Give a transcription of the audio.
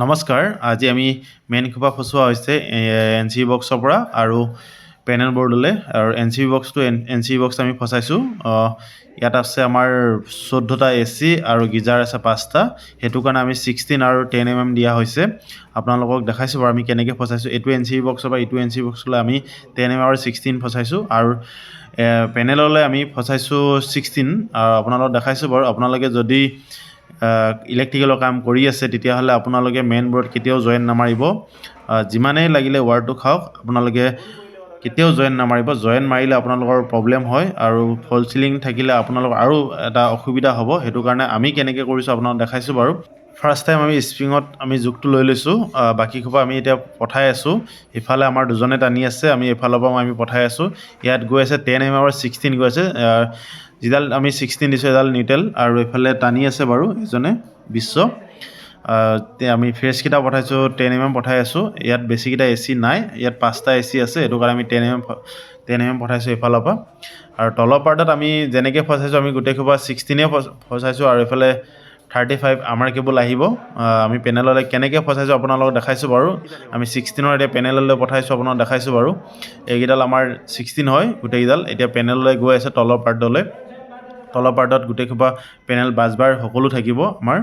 নমস্কাৰ আজি আমি মেইন খোপা ফচোৱা হৈছে এন চি বি বক্সৰ পৰা আৰু পেনেল বৰ্ডলৈ আৰু এন চি বি বক্সটো এন চি বি বক্স আমি ফচাইছোঁ ইয়াত আছে আমাৰ 14টা AC আৰু গিজাৰ আছে 5টা সেইটো কাৰণে আমি 16 আৰু 10 mm দিয়া হৈছে আপোনালোকক দেখাইছোঁ বাৰু আমি কেনেকৈ ফচাইছোঁ এইটো এন চি বি বক্সৰ পৰা এইটো এন চি বি বক্সলৈ আমি 10 mm আৰু 16 ফচাইছোঁ আৰু পেনেললৈ আমি ফচাইছোঁ 16 আৰু আপোনালোকক দেখাইছোঁ বাৰু আপোনালোকে যদি ইলেক্ট্ৰিকেলৰ কাম কৰি আছে তেতিয়াহ'লে আপোনালোকে মেইন বৰ্ড কেতিয়াও জইন নামাৰিব যিমানেই লাগিলে ৱাৰটো খাওক আপোনালোকে কেতিয়াও জইন নামাৰিব জইন মাৰিলে আপোনালোকৰ প্ৰব্লেম হয় আৰু ফল চিলিং থাকিলে আপোনালোকৰ আৰু এটা অসুবিধা হ'ব সেইটো কাৰণে আমি কেনেকৈ কৰিছোঁ আপোনালোকক দেখাইছোঁ বাৰু ফাৰ্ষ্ট টাইম আমি স্প্ৰিঙত আমি জোখটো লৈ লৈছোঁ বাকী খোপা আমি এতিয়া পঠাই আছোঁ ইফালে আমাৰ দুজনে টানি আছে আমি এফালৰ পৰা আমি পঠাই আছোঁ ইয়াত গৈ আছে 10 mm আৰু 16 গৈ আছে যিডাল আমি 16 দিছোঁ এডাল নিউট্ৰেল আৰু এইফালে টানি আছে বাৰু এজনে বিশ্ব আমি ফ্ৰেছকেইটা পঠাইছোঁ 10 mm পঠাই আছোঁ ইয়াত বেছিকেইটা AC নাই ইয়াত 5টা AC আছে এইটো কাৰণে আমি 10 mm পঠাইছোঁ এইফালৰ পৰা আৰু তলৰ পাৰ্টত আমি যেনেকৈ ফচাইছোঁ আমি গোটেই খোপা 16এ ফচাইছোঁ আৰু এইফালে 35 আমাৰ কেবল আহিব আমি পেনেললৈ কেনেকৈ ফচাইছোঁ আপোনালোকক দেখাইছোঁ বাৰু আমি 16ৰ এতিয়া পেনেললৈ পঠাইছোঁ আপোনালোকক দেখাইছোঁ বাৰু এইকেইডাল আমাৰ 16 হয় গোটেইকেইডাল এতিয়া পেনেললৈ গৈ আছে তলৰ পাৰ্টলৈ গোটেই খোপা পেনেল বাজবাৰ সকলো থাকিব আমাৰ